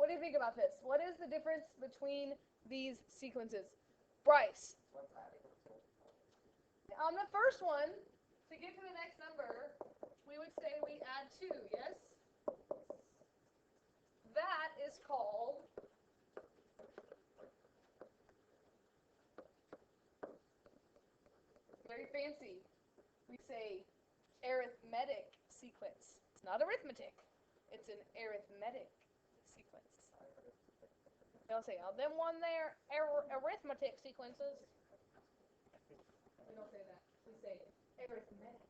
What do you think about this? What is the difference between these sequences? Bryce. On the first one, to get to the next number, we would say we add 2, yes? That is called very fancy. We say arithmetic sequence. It's not arithmetic. It's an arithmetic sequence. They don't say, oh, them one there, arithmetic sequences. We don't say that. We say arithmetic.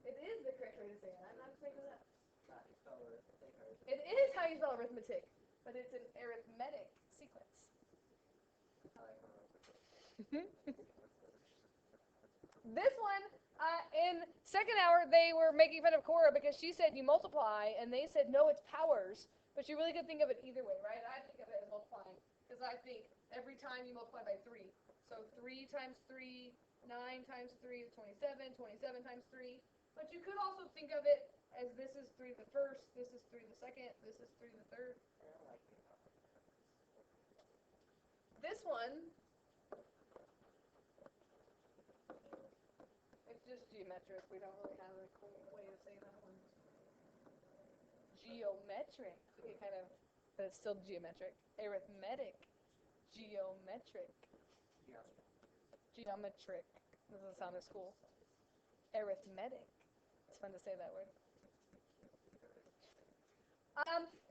It is the correct way to say it. I'm not just making it up. It is how you spell arithmetic, but it's an arithmetic sequence. This one, in second hour, they were making fun of Cora because she said you multiply, and they said, no, it's powers. But you really could think of it either way, right? I think of it as multiplying, because I think every time you multiply by 3. So 3 times 3, 9 times 3 is 27, 27 times 3. But you could also think of it as this is 3 to the first, this is 3 to the second, this is 3 to the third. This one, it's just geometric. We don't really have a cool way to say that one. Geometric. Okay, kind of, but it's still geometric. Arithmetic. Geometric. Geometric. Doesn't sound as cool. Arithmetic. It's fun to say that word.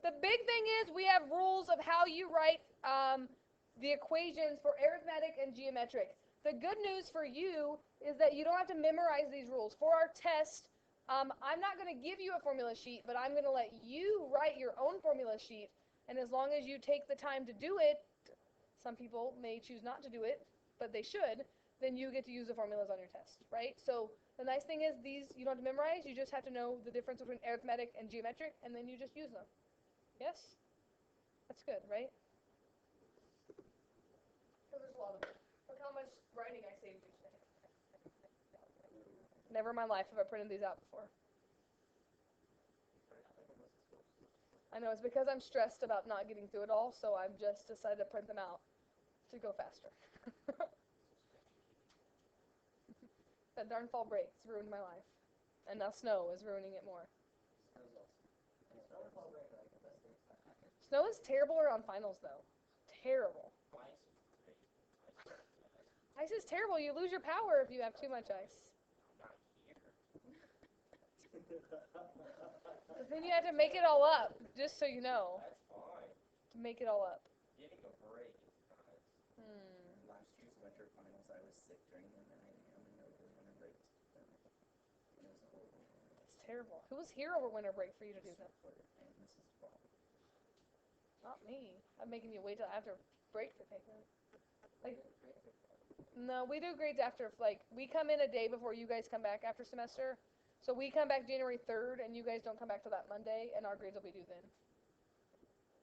The big thing is we have rules of how you write the equations for arithmetic and geometric. The good news for you is that you don't have to memorize these rules. For our test, I'm not going to give you a formula sheet, but I'm going to let you write your own formula sheet. And as long as you take the time to do it, some people may choose not to do it, but they should, then you get to use the formulas on your test, right? So the nice thing is these you don't have to memorize, you just have to know the difference between arithmetic and geometric, and then you just use them. Yes? That's good, right? Because there's a lot of them. Look how much writing I saved you today. Never in my life have I printed these out before. I know, it's because I'm stressed about not getting through it all, so I've just decided to print them out to go faster. That darn fall break has ruined my life. And now snow is ruining it more. Snow is terrible around finals, though. Terrible. Ice is terrible. You lose your power if you have too much ice. But then you have to make it all up, just so you know. That's fine. To make it all up. Getting a break is nice. Last year's winter finals, I was sick during the 9 a.m. and over winter break. It's terrible. Who was here over winter break for you to do that? Not me. I'm making you wait till after break to take it. Like, no, we do grades after, like, we come in a day before you guys come back after semester. So we come back January 3rd, and you guys don't come back till that Monday, and our grades will be due then.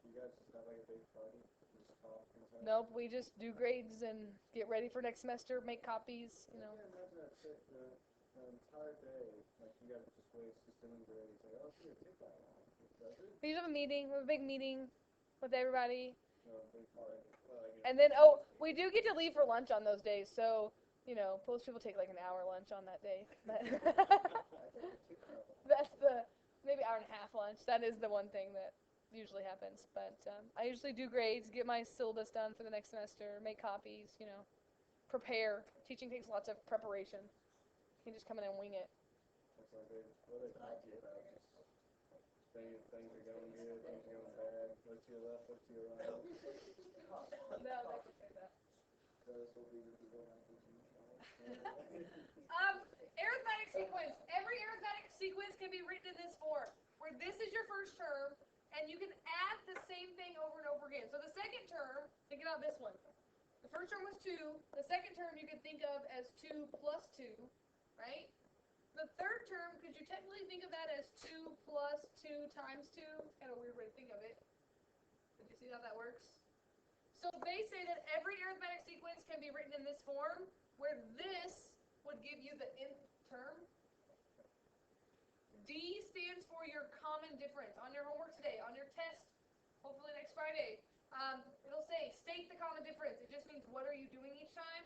You guys just have like a big party? Just talk and stuff? Nope, we just do grades and get ready for next semester, make copies, you know. I can't imagine that shit the entire day. Like, you guys just waste just doing grades. Like, oh, it's going to take that long. Does it? We usually have a meeting, we have a big meeting with everybody. No, big party. Well, I guess And then, oh, we do get to leave for lunch on those days, so, you know, most people take like an hour lunch on that day. But that's the, maybe hour and a half lunch. That is the one thing that usually happens. But I usually do grades, get my syllabus done for the next semester, make copies, you know, prepare. Teaching takes lots of preparation. You can just come in and wing it. That's like what they talk to you about. Just things are going good, things are going bad. Look to your left, look to your right. No, they can say that. That's what we usually go on. Arithmetic sequence. Every arithmetic sequence can be written in this form, where this is your first term, and you can add the same thing over and over again. So the second term, think about this one. The first term was 2. The second term you can think of as 2 plus 2, right? The third term, could you technically think of that as 2 plus 2 times 2? Kind of a weird way to think of it. Did you see how that works? So they say that every arithmetic sequence can be written in this form, where this would give you the nth term. D stands for your common difference. On your homework today, on your test, Friday. It'll say state the common difference. It just means what are you doing each time.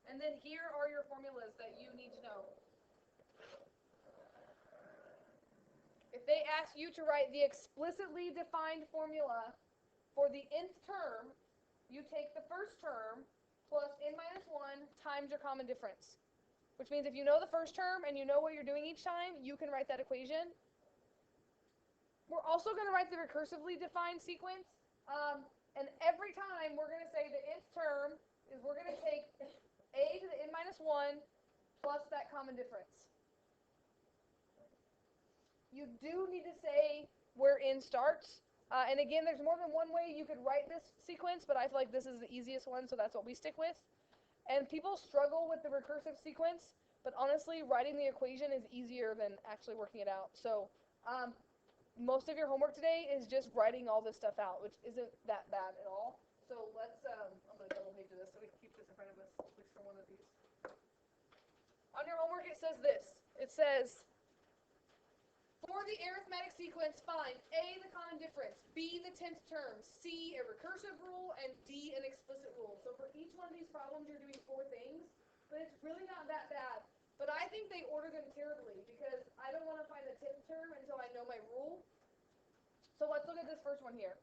And then here are your formulas that you need to know. If they ask you to write the explicitly defined formula for the nth term, you take the first term plus n minus 1 times your common difference. Which means if you know the first term and you know what you're doing each time, you can write that equation. We're also going to write the recursively defined sequence. And every time we're going to say the nth term is we're going to take a to the n minus 1 plus that common difference. You do need to say where n starts. And again, there's more than one way you could write this sequence, but I feel like this is the easiest one, so that's what we stick with. And people struggle with the recursive sequence, but honestly, writing the equation is easier than actually working it out. So most of your homework today is just writing all this stuff out, which isn't that bad at all. So let's, I'm going to double page this so we can keep this in front of us, at least for one of these. On your homework, it says this. It says, for the arithmetic sequence, find A, the common difference, B, the 10th term, C, a recursive rule, and D, an explicit rule. So for each one of these problems, you're doing 4 things, but it's really not that bad. But I think they order them terribly because I don't want to find the 10th term until I know my rule. So let's look at this first one here.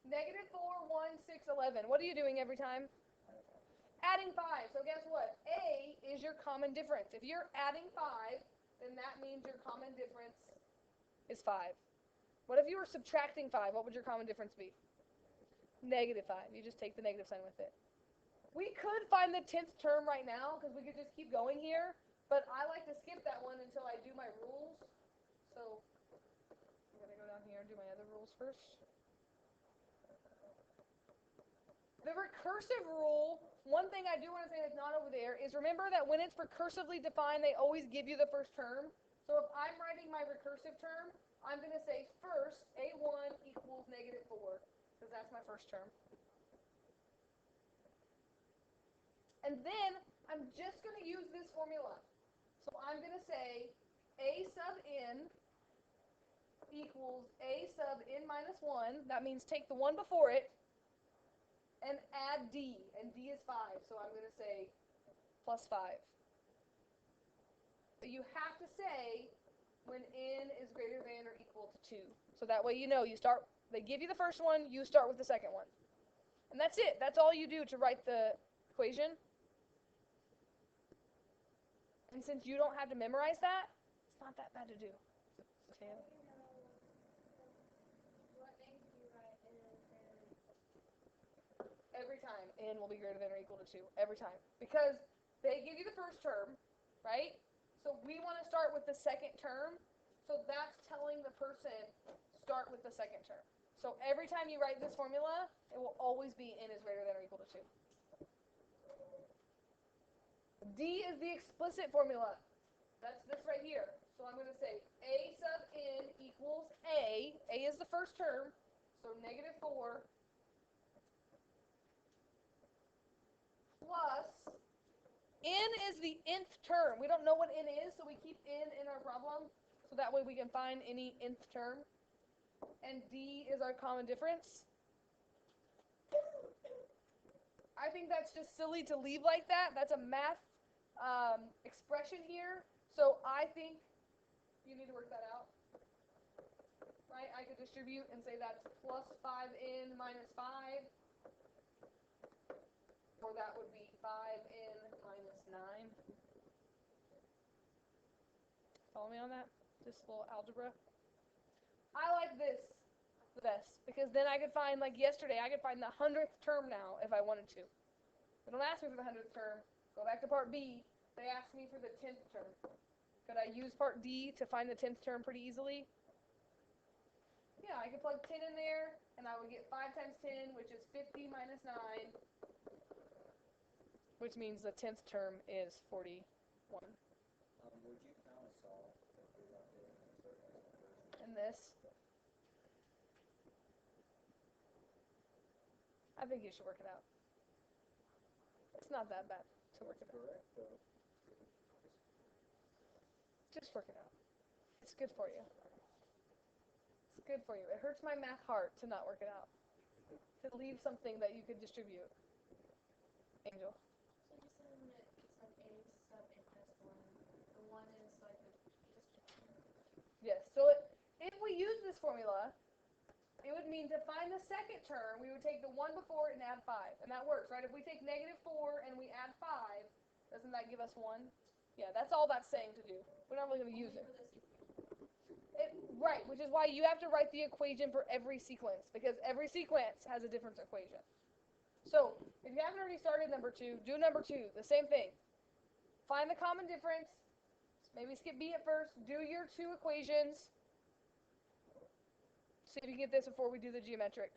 Negative 4, 1, 6, 11. What are you doing every time? Adding 5. So guess what? A is your common difference. If you're adding 5, then that means your common difference is 5. What if you were subtracting 5? What would your common difference be? Negative 5. You just take the negative sign with it. We could find the 10th term right now because we could just keep going here, but I like to skip that one until I do my rules. So I'm going to go down here and do my other rules first. The recursive rule, one thing I do want to say that's not over there is remember that when it's recursively defined, they always give you the first term. So if I'm writing my recursive term, I'm going to say first A1 equals negative 4, because that's my first term. And then I'm just going to use this formula. So I'm going to say A sub n equals A sub n minus 1. That means take the one before it and add D. And D is 5, so I'm going to say plus 5. But you have to say when n is greater than or equal to 2. So that way you know, they give you the first one, you start with the second one. And that's it. That's all you do to write the equation. And since you don't have to memorize that, it's not that bad to do. Okay. Every time n will be greater than or equal to 2. Every time. Because they give you the first term, right? So we want to start with the second term. So that's telling the person, start with the second term. So every time you write this formula, it will always be n is greater than or equal to 2. D is the explicit formula. That's this right here. So I'm going to say A sub n equals A. A is the first term. So negative 4 plus n is the nth term. We don't know what n is, so we keep n in our problem. So that way we can find any nth term. And D is our common difference. I think that's just silly to leave like that. That's a math expression here. So I think you need to work that out. Right? I could distribute and say that's plus 5n minus 5. Or that would be 5n minus 9. Follow me on that? This little algebra. I like this the best because then I could find, like yesterday, I could find the 100th term now if I wanted to. They don't ask me for the 100th term. Go back to part B. They asked me for the 10th term. Could I use part D to find the 10th term pretty easily? Yeah, I could plug 10 in there, and I would get 5 times 10, which is 50 minus 9, which means the 10th term is 41. Would you count us all? And this. I think you should work it out. It's not that bad to work it out. Correct, though. Just work it out. It's good for you. It's good for you. It hurts my math heart to not work it out. to leave something that you could distribute. Angel. So you're saying that it's like a sub n plus 1. The 1 is like a Yes, so if we use this formula, it would mean to find the second term, we would take the 1 before it and add 5. And that works, right? If we take -4 and we add 5, doesn't that give us 1? Yeah, that's all that's saying to do. We're not really going to use it. Right, which is why you have to write the equation for every sequence, because every sequence has a different equation. So, if you haven't already started number 2, do number 2, the same thing. Find the common difference, maybe skip B at first, do your 2 equations, see if you can get this before we do the geometric.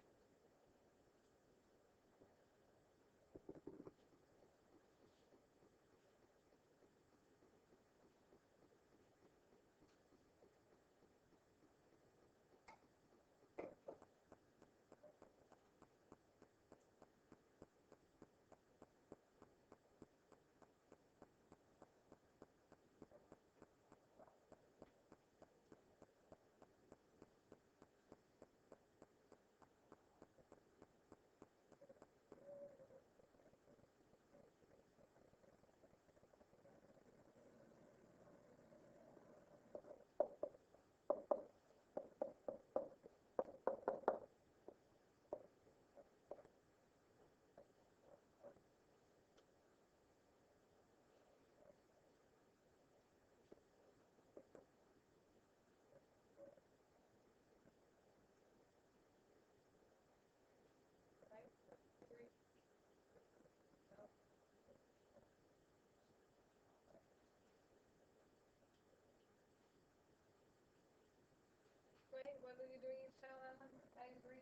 Right, what are you doing each time? Adding 3?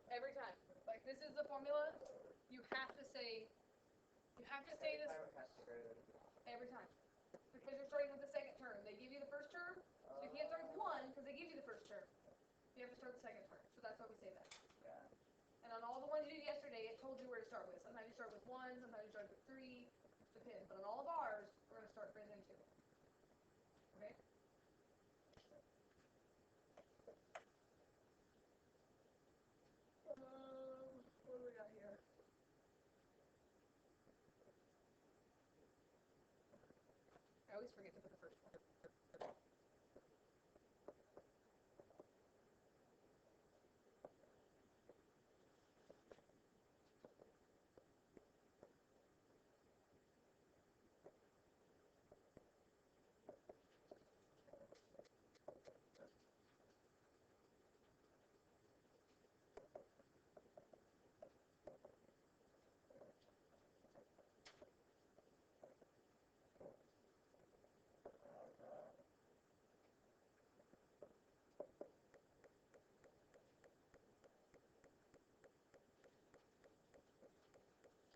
Every time. Like, this is the formula. You have to say this every time. Because you're starting with the second term. They give you the first term, so you can't start with 1 because they give you the first term. You have to start the second term. So that's why we say that. Yeah. And on all the ones you did yesterday, it told you where to start with. Sometimes you start with 1, sometimes you start with 3. Depends. But on all of ours, we're going to start from into. Okay? What do we got here? I always forget to put the first one.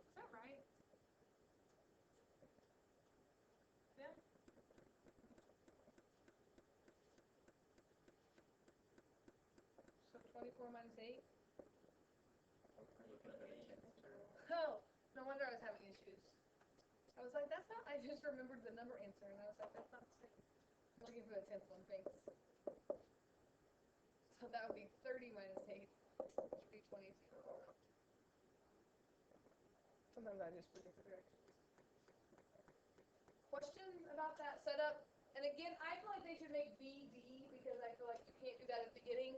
Is that right? Yeah. So 24 minus 8. Oh, no wonder I was having issues. I was like, that's not, I just remembered the number answer, and I was like, that's not the same. I'm looking for the 10th one, thanks. So that would be 30 minus 8, which would be 20. Sometimes I just forget the directions. Questions about that setup? And again, I feel like they should make B, D, because I feel like you can't do that at the beginning,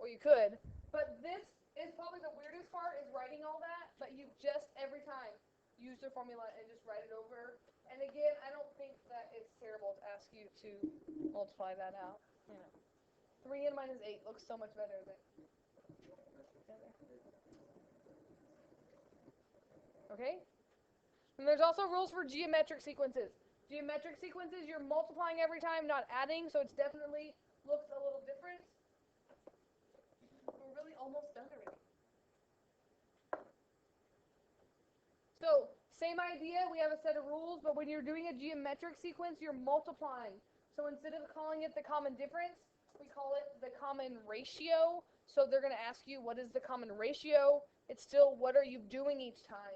or you could. But this is probably the weirdest part, is writing all that, but you just, every time, use the formula and just write it over. And again, I don't think that it's terrible to ask you to multiply that out. You know, 3n minus 8 looks so much better than. Okay? And there's also rules for geometric sequences. Geometric sequences, you're multiplying every time, not adding, so it's definitely looks a little different. We're really almost done already. So, same idea, we have a set of rules, but when you're doing a geometric sequence, you're multiplying. So instead of calling it the common difference, we call it the common ratio. So they're going to ask you, what is the common ratio? It's still, what are you doing each time?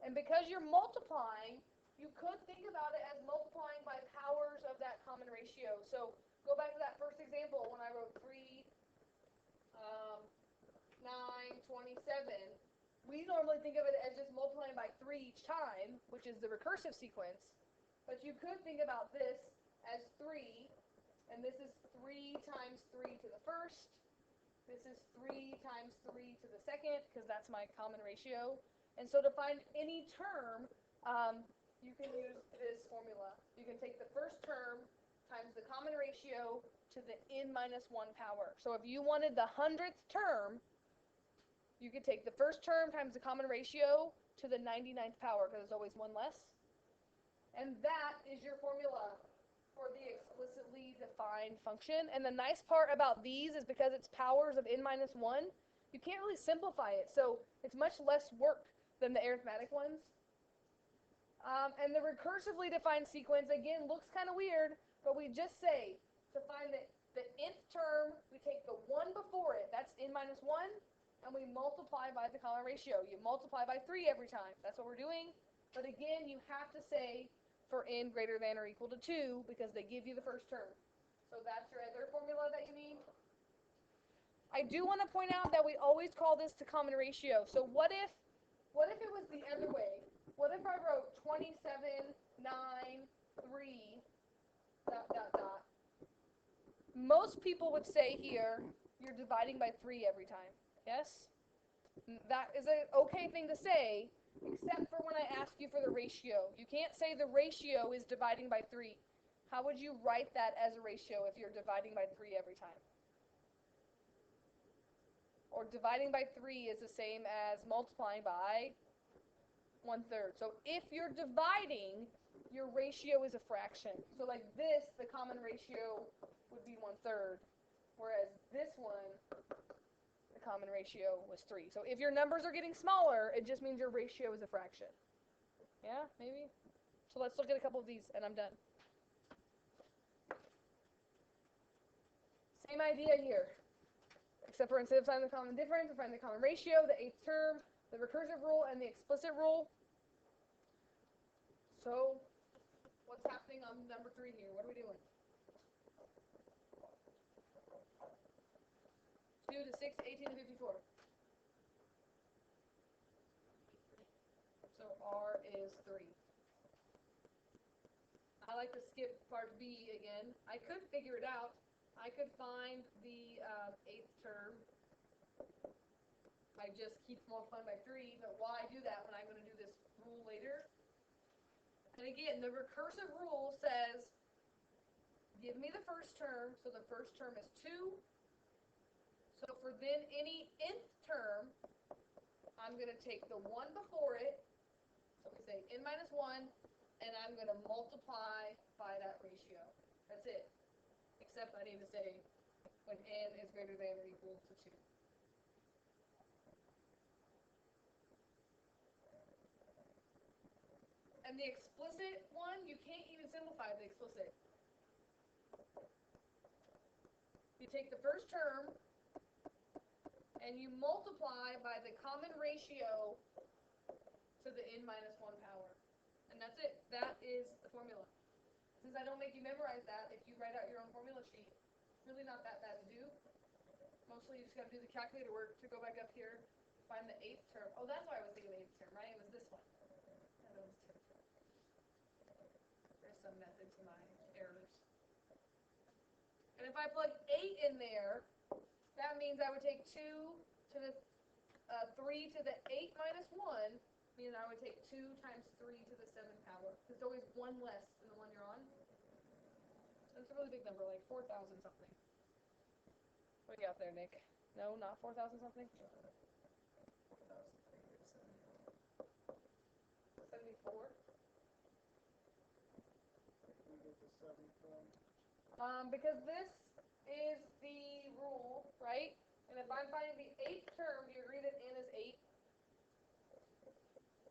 And because you're multiplying, you could think about it as multiplying by powers of that common ratio. So Go back to that first example when I wrote 3, 9, 27. We normally think of it as just multiplying by 3 each time, which is the recursive sequence. But you could think about this as 3, and this is 3 times 3 to the first. This is 3 times 3 to the second, because that's my common ratio. And so to find any term, you can use this formula. You can take the first term times the common ratio to the n minus 1 power. So if you wanted the 100th term, you could take the first term times the common ratio to the 99th power, because there's always one less. And that is your formula for the explicitly defined function. And the nice part about these is because it's powers of n minus 1, you can't really simplify it. So it's much less work than the arithmetic ones. And the recursively defined sequence, again, looks kind of weird, but we just say, to find the nth term, we take the 1 before it, that's n minus 1, and we multiply by the common ratio. You multiply by 3 every time. That's what we're doing. But again, you have to say for n greater than or equal to 2, because they give you the first term. So that's your other formula that you need. I do want to point out that we always call this the common ratio. So what if it was the other way? What if I wrote 27, 9, 3, ... Most people would say here, you're dividing by 3 every time. Yes? That is an okay thing to say, except for when I ask you for the ratio. You can't say the ratio is dividing by 3. How would you write that as a ratio if you're dividing by 3 every time? Or dividing by 3 is the same as multiplying by 1/3. So if you're dividing, your ratio is a fraction. So like this, the common ratio would be 1/3, whereas this one, the common ratio was 3. So if your numbers are getting smaller, it just means your ratio is a fraction. Yeah, maybe? So let's look at a couple of these, and I'm done. Same idea here, except for instead of finding the common difference, we're finding the common ratio, the 8th term, the recursive rule, and the explicit rule. So what's happening on number 3 here? What are we doing? 2 to 6, 18 to 54. So R is 3. I like to skip part B again. I could figure it out. I could find the 8th term. I just keep multiplying by 3, but why do that when I'm going to do this rule later? And again, the recursive rule says, give me the first term, so the first term is 2. So for then any nth term, I'm going to take the 1 before it, so we say n minus 1, and I'm going to multiply by that ratio. That's it. Except I need to say when n is greater than or equal to 2. And the explicit one, you can't even simplify the explicit. You take the first term, and you multiply by the common ratio to the n minus 1 power. And that's it. That is the formula. Since I don't make you memorize that, if you write out your own formula sheet, it's really not that bad to do. Mostly you just got to do the calculator work to go back up here, find the 8th term. Oh, that's why I was thinking of the 8th term, right? It was this one. And it was 10th term. There's some method to my errors. And if I plug 8 in there, that means I would take 2 to the 3 to the 8 minus 1, meaning I would take 2 times 3 to the 7th power. There's always one less than the one you're on. That's a really big number, like 4,000 something. What do you got there, Nick? No, not 4,000 something? 74? Because this is the rule, right? And if I'm finding the 8th term, do you agree that n is 8?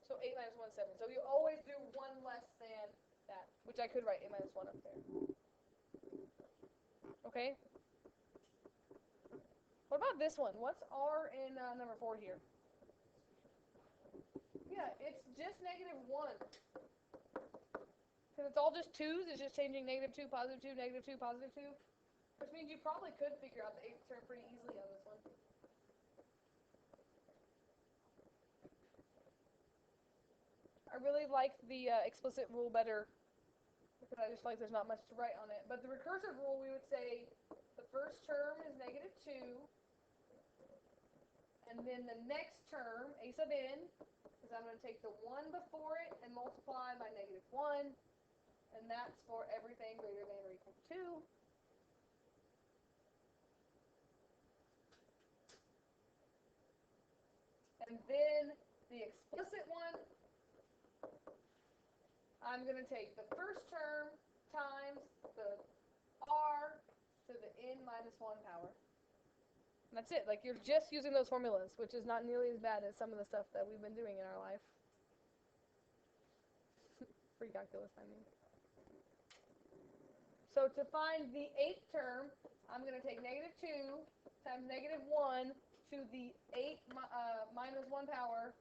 So 8 minus 1 is 7. So you always do one less than that, which I could write n minus 1 up there. Okay? What about this one? What's R in number 4 here? Yeah, it's just negative 1. Because it's all just 2's, it's just changing negative 2, positive 2, negative 2, positive 2. Which means you probably could figure out the 8th term pretty easily on this one. I really like the explicit rule better because I just feel like there's not much to write on it. But the recursive rule, we would say the first term is -2, and then the next term, a sub n, is I'm going to take the 1 before it and multiply by -1, and that's for everything greater than or equal to 2. And then the explicit one, I'm going to take the first term times the r to the n minus 1 power. And that's it. Like, you're just using those formulas, which is not nearly as bad as some of the stuff that we've been doing in our life. Precalculus, I mean. So to find the 8th term, I'm going to take -2 times -1 to the 8 minus 1 power,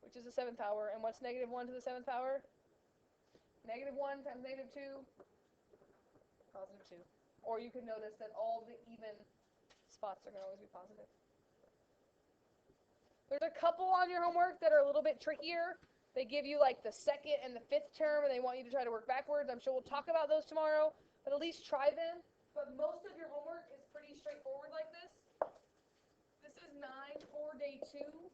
which is the 7th power. And what's -1 to the 7th power? -1 times -2, +2. Or you could notice that all the even spots are going to always be positive. There's a couple on your homework that are a little bit trickier. They give you like the 2nd and the 5th term, and they want you to try to work backwards. I'm sure we'll talk about those tomorrow, but at least try them. But most of your homework is pretty straightforward like this. This is 9 for day 2.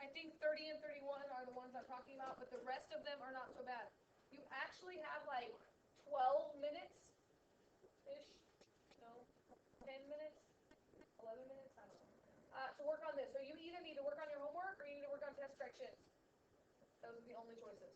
I think 30 and 31 are the ones I'm talking about, but the rest of them are not so bad. You actually have like 12 minutes-ish, no, 10 minutes, 11 minutes, I don't know, to work on this. So you either need to work on your homework or you need to work on test corrections. Those are the only choices.